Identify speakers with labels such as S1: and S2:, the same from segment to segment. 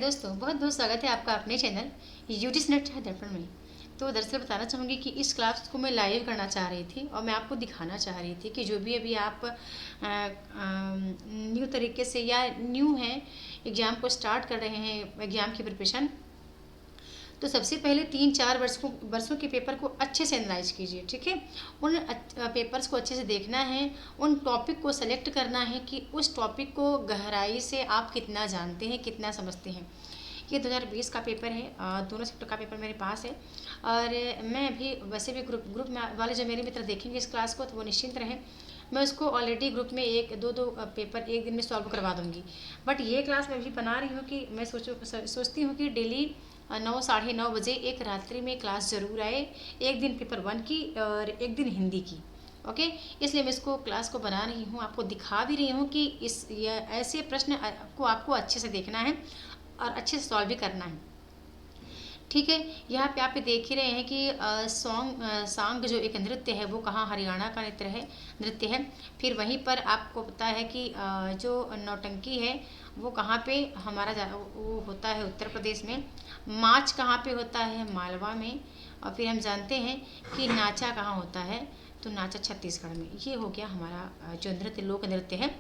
S1: दोस्तों बहुत बहुत स्वागत है आपका अपने चैनल यूटी नेट दर्पण में। तो दरअसल बताना चाहूँगी कि इस क्लास को मैं लाइव करना चाह रही थी और मैं आपको दिखाना चाह रही थी कि जो भी अभी आप न्यू तरीके से या न्यू हैं एग्ज़ाम को स्टार्ट कर रहे हैं एग्ज़ाम की प्रिपरेशन, तो सबसे पहले 3-4 वर्षों के पेपर को अच्छे से एनालाइज कीजिए। ठीक है, उन पेपर्स को अच्छे से देखना है, उन टॉपिक को सेलेक्ट करना है कि उस टॉपिक को गहराई से आप कितना जानते हैं, कितना समझते हैं। ये 2020 का पेपर है, दोनों सेक्टर का पेपर मेरे पास है। और मैं अभी वैसे भी ग्रुप में वाले जो मेरे मित्र देखेंगे इस क्लास को तो वो निश्चिंत रहें, मैं उसको ऑलरेडी ग्रुप में एक दो पेपर एक दिन में सॉल्व करवा दूंगी। बट ये क्लास मैं अभी बना रही हूँ कि मैं सोचती हूँ कि डेली 9-9:30 बजे एक रात्रि में क्लास ज़रूर आए। एक दिन पेपर 1 की और एक दिन हिंदी की। ओके, इसलिए मैं इसको क्लास को बना रही हूँ, आपको दिखा भी रही हूँ कि ऐसे प्रश्न को आपको अच्छे से देखना है और अच्छे से सॉल्व भी करना है। ठीक है, यहाँ पे आप देख ही रहे हैं कि सांग जो एक नृत्य है वो कहाँ हरियाणा का नृत्य है। फिर वहीं पर आपको पता है कि जो नौटंकी है वो कहाँ पे वो होता है उत्तर प्रदेश में। माच कहाँ पे होता है मालवा में। और फिर हम जानते हैं कि नाचा कहाँ होता है, तो नाचा छत्तीसगढ़ में। ये हो गया हमारा जो लोक नृत्य है,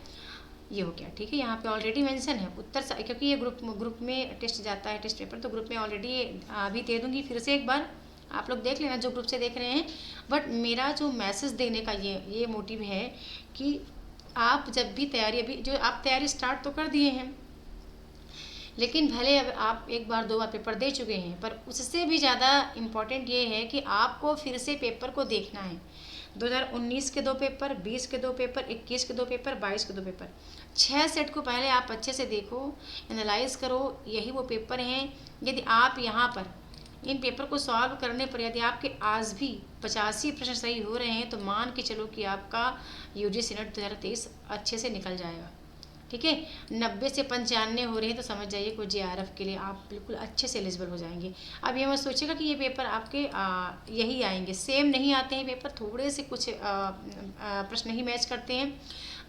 S1: ये हो गया। ठीक है, यहाँ पे ऑलरेडी मेंशन है क्योंकि ये ग्रुप में टेस्ट जाता है, टेस्ट पेपर, तो ग्रुप में ऑलरेडी अभी दे दूंगी फिर से एक बार, आप लोग देख लेना जो ग्रुप से देख रहे हैं। बट मेरा जो मैसेज देने का ये मोटिव है कि आप जब भी तैयारी, अभी जो आप तैयारी स्टार्ट तो कर दिए हैं, लेकिन भले अब आप एक बार 2 बार पेपर दे चुके हैं, पर उससे भी ज़्यादा इम्पॉर्टेंट ये है कि आपको फिर से पेपर को देखना है। 2019 के 2 पेपर, 20 के 2 पेपर, 21 के 2 पेपर, 22 के 2 पेपर, 6 सेट को पहले आप अच्छे से देखो, एनालाइज करो। यही वो पेपर हैं। यदि आप यहाँ पर इन पेपर को सॉल्व करने पर यदि आपके आज भी 85 प्रश्न सही हो रहे हैं, तो मान के चलो कि आपका यूजीसी नेट 2023 अच्छे से निकल जाएगा। ठीक है, 90 से 95 हो रहे हैं तो समझ जाइए कि जेआरएफ के लिए आप बिल्कुल अच्छे से एलिजिबल हो जाएंगे। अब ये मत सोचिएगा कि ये पेपर आपके यही आएंगे, सेम नहीं आते हैं पेपर, थोड़े से कुछ प्रश्न ही मैच करते हैं।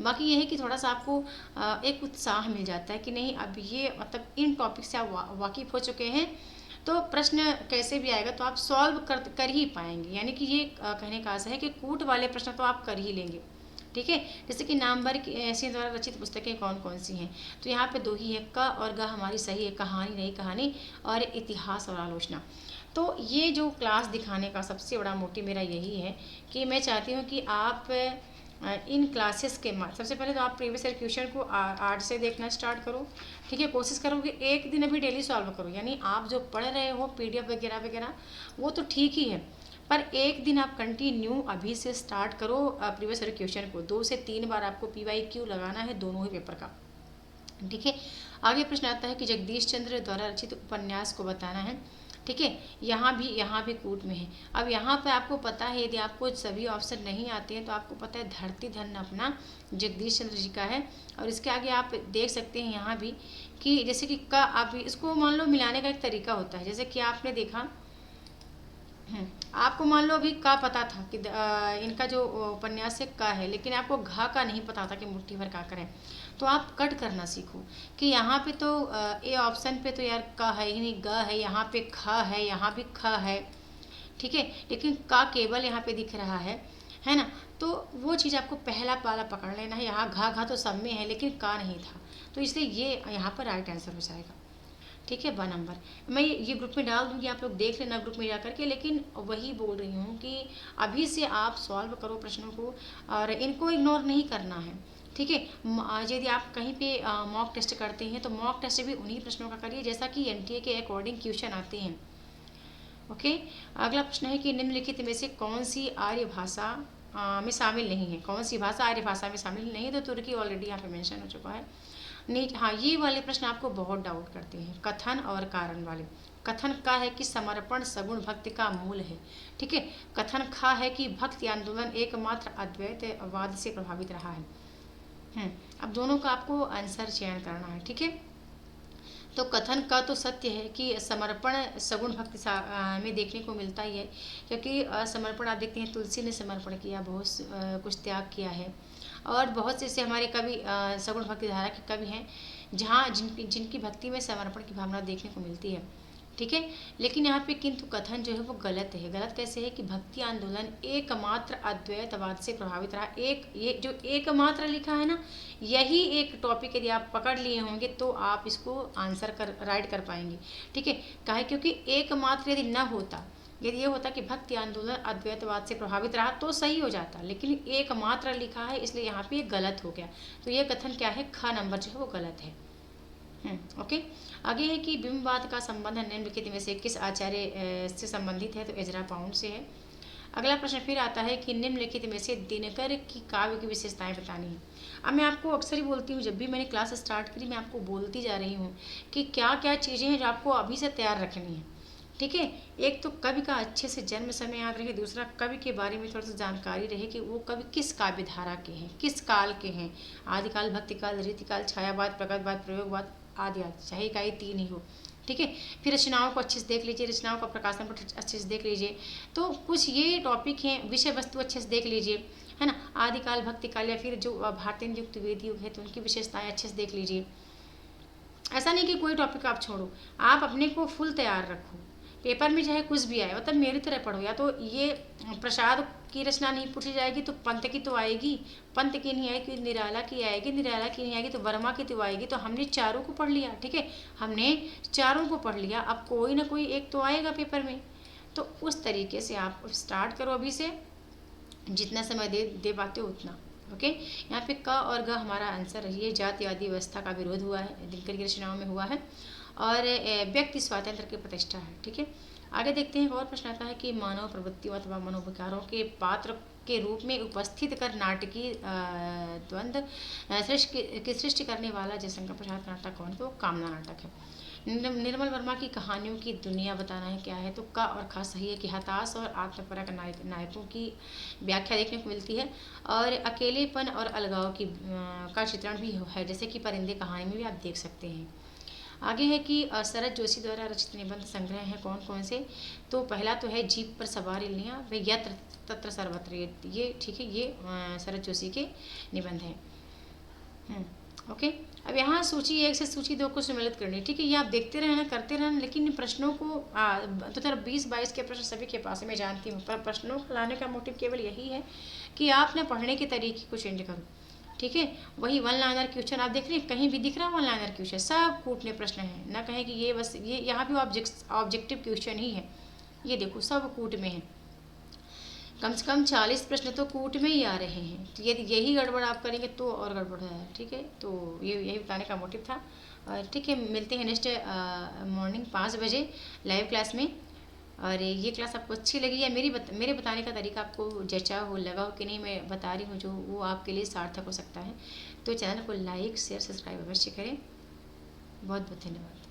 S1: बाकी ये है कि थोड़ा सा आपको एक उत्साह मिल जाता है कि नहीं, अब ये मतलब इन टॉपिक से आप वाकिफ़ हो चुके हैं, तो प्रश्न कैसे भी आएगा तो आप सॉल्व कर ही पाएंगे। यानी कि ये कहने का आशा है कि कूट वाले प्रश्न तो आप कर ही लेंगे। ठीक है, जैसे कि नामवर ऐसे द्वारा रचित पुस्तकें कौन कौन सी हैं, तो यहाँ पे 2 ही है, क और ग हमारी सही है, कहानी नई कहानी और इतिहास और आलोचना। तो ये जो क्लास दिखाने का सबसे बड़ा मोटिव मेरा यही है कि मैं चाहती हूँ कि आप इन क्लासेस के सबसे पहले तो आप प्रीवियस ईयर क्वेश्चन को आर्ट से देखना स्टार्ट करो। ठीक है, कोशिश करो कि एक दिन अभी डेली सॉल्व करो। यानी आप जो पढ़ रहे हो पीडीएफ वगैरह वगैरह वो तो ठीक ही है, पर एक दिन आप कंटिन्यू अभी से स्टार्ट करो प्रीवियस ईयर क्वेश्चन को। 2 से 3 बार आपको PYQ लगाना है दोनों ही पेपर का। ठीक है, आगे प्रश्न आता है कि जगदीश चंद्र द्वारा रचित उपन्यास को बताना है। ठीक है, यहाँ भी कूट में है। अब यहाँ पे आपको पता है, यदि आपको सभी ऑप्शन नहीं आते हैं तो आपको पता है धरती धन अपना जगदीश चंद्र जी का है। और इसके आगे आप देख सकते हैं यहाँ भी कि जैसे कि का आप इसको मान लो मिलाने का एक तरीका होता है। जैसे कि आपने देखा, आपको मान लो अभी का पता था कि इनका जो उपन्यास है का है, लेकिन आपको घा का नहीं पता था कि मुट्ठी भर का करें, तो आप कट करना सीखो कि यहाँ पे तो ए ऑप्शन पे तो यार का है ही नहीं, ग है, यहाँ पे ख है, यहाँ भी ख है। ठीक है, लेकिन का केवल यहाँ पे दिख रहा है ना, तो वो चीज़ आपको पहला वाला पकड़ लेना है। यहाँ घा तो सब में है लेकिन का नहीं था, तो इसलिए ये यहाँ पर राइट आंसर हो जाएगा। ठीक है, 1 नंबर मैं ये ग्रुप में डाल दूंगी, आप लोग देख लेना ग्रुप में जा करके। लेकिन वही बोल रही हूँ कि अभी से आप सॉल्व करो प्रश्नों को और इनको इग्नोर नहीं करना है। ठीक है, यदि आप कहीं पे मॉक टेस्ट करते हैं तो मॉक टेस्ट भी उन्हीं प्रश्नों का करिए जैसा कि एनटीए के अकॉर्डिंग क्वेश्चन आते हैं। ओके, अगला प्रश्न है कि निम्नलिखित में से कौन सी आर्य भाषा में शामिल नहीं है। कौन सी भाषा आर्य भाषा में शामिल नहीं है, तो तुर्की ऑलरेडी यहाँ पे मेंशन हो चुका है। नीट, हाँ, ये वाले प्रश्न आपको बहुत डाउट करते हैं, कथन और कारण वाले। कथन का है कि समर्पण सगुण भक्ति का मूल है। ठीक है, कथन खा है कि भक्ति आंदोलन एकमात्र अद्वैतवाद से प्रभावित रहा है। अब दोनों का आपको आंसर चयन करना है। ठीक है, तो कथन का तो सत्य है कि समर्पण सगुण भक्ति में देखने को मिलता ही है, क्योंकि समर्पण आप देखते हैं तुलसी ने समर्पण किया, बहुत कुछ त्याग किया है। और बहुत से ऐसे हमारे कवि सगुण भक्ति धारा के कवि हैं जहाँ जिनकी भक्ति में समर्पण की भावना देखने को मिलती है, ठीक है। लेकिन यहाँ पे किंतु कथन जो है वो गलत है। गलत कैसे है कि भक्ति आंदोलन एकमात्र अद्वैतवाद से प्रभावित रहा। ये जो एकमात्र लिखा है ना, यही एक टॉपिक यदि आप पकड़ लिए होंगे तो आप इसको आंसर राइट कर पाएंगे, ठीक है। काहे, क्योंकि एकमात्र यदि न होता, यदि ये होता कि भक्ति आंदोलन अद्वैतवाद से प्रभावित रहा तो सही हो जाता, लेकिन एकमात्र लिखा है इसलिए यहाँ पे ये गलत हो गया। तो ये कथन क्या है, ख नंबर जो है वो गलत है। ओके। आगे है कि बिंबवाद का संबंध निम्नलिखित में से किस आचार्य से संबंधित है, तो एजरा पाउंड से है। अगला प्रश्न फिर आता है कि निम्नलिखित में से दिनकर की काव्य की विशेषताएं बतानी है। अब मैं आपको अक्सर ही बोलती हूँ, जब भी मैंने क्लास स्टार्ट करी मैं आपको बोलती जा रही हूँ कि क्या क्या चीज़ें हैं जो आपको अभी से तैयार रखनी है, ठीक है। एक तो कवि का अच्छे से जन्म समय याद रहे, दूसरा कवि के बारे में थोड़ा सा जानकारी रहे कि वो कवि किस काव्य धारा के हैं, किस काल के हैं, आदिकाल, भक्तिकाल, रीतिकाल, छायावाद, प्रगतवाद, प्रयोगवाद आदि आदि, चाहे का ही तीन ही हो, ठीक है। फिर रचनाओं को अच्छे से देख लीजिए, रचनाओं का प्रकाशन पर अच्छे से देख लीजिए। तो कुछ ये टॉपिक हैं, विषय वस्तु अच्छे से देख लीजिए, है ना। आदिकाल, भक्तिकाल या फिर जो भारतीय युक्त वेद युग है तो उनकी विशेषताएं अच्छे से देख लीजिए। ऐसा नहीं कि कोई टॉपिक आप छोड़ो, आप अपने को फुल तैयार रखो। पेपर में चाहे कुछ भी आए, मतलब मेरी तरह पढ़ो। या तो ये प्रसाद की रचना नहीं पूछी जाएगी तो पंत की तो आएगी, पंत की नहीं आएगी निराला की आएगी, निराला की नहीं आएगी तो वर्मा की तो आएगी। तो हमने चारों को पढ़ लिया, ठीक है, हमने चारों को पढ़ लिया, अब कोई ना कोई एक तो आएगा पेपर में। तो उस तरीके से आप स्टार्ट करो अभी से, जितना समय दे पाते हो उतना। ओके। यहाँ पे क और ग हमारा आंसर रही है। जातिवादी व्यवस्था का विरोध हुआ है, दिनकर की रचनाओं में हुआ है, और व्यक्ति स्वातंत्र की प्रतिष्ठा है, ठीक है। आगे देखते हैं। और प्रश्न आता है कि मानव प्रवृत्तियों अथवा मनोविकारों के पात्र के रूप में उपस्थित कर नाटकीय द्वंद्व की सृष्टि करने वाला जयशंकर प्रसाद का नाटक कौन, तो कामना नाटक है। निर्मल वर्मा की कहानियों की दुनिया बताना है क्या है, तो का और खास सही है कि हताश और आत्मपरक नायकों की व्याख्या देखने को मिलती है, और अकेलेपन और अलगाव की का चित्रण भी है, जैसे कि परिंदे कहानी में भी आप देख सकते हैं। आगे है कि शरद जोशी द्वारा रचित निबंध संग्रह हैं कौन कौन से, तो पहला तो है जीप पर सवार इल्लियाँ व यत्र तत्र सर्वत्र, ये ठीक है, ये शरद जोशी के निबंध हैं। ओके। अब यहाँ सूची 1 से सूची 2 को सम्मिलित करनी, ठीक है। ये आप देखते रहना, करते रहना, लेकिन प्रश्नों को तो 20-22 के प्रश्न सभी के पास है, मैं जानती हूँ, पर प्रश्नों को लाने का मोटिव केवल यही है कि आप ना पढ़ने के तरीके को चेंज करो, ठीक है। वही वन लाइनर क्वेश्चन आप देख रहे हैं, कहीं भी दिख रहा है वन लाइनर क्वेश्चन, सब कूटने प्रश्न हैं, ना कहें कि ये बस ये यहाँ भी ऑब्जेक्टिव क्वेश्चन ही है। ये देखो सब कूट में है, कम से कम 40 प्रश्न तो कूट में ही आ रहे हैं। तो यदि यही गड़बड़ आप करेंगे तो और गड़बड़ है, ठीक है। तो ये यही बताने का मोटिव था, और ठीक है, मिलते हैं नेक्स्ट मॉर्निंग 5 बजे लाइव क्लास में। और ये क्लास आपको अच्छी लगी है, मेरे बताने का तरीका आपको जचा हो, लगा हो कि नहीं मैं बता रही हूँ जो, वो आपके लिए सार्थक हो सकता है। तो चैनल को लाइक शेयर सब्सक्राइब अवश्य करें। बहुत बहुत धन्यवाद।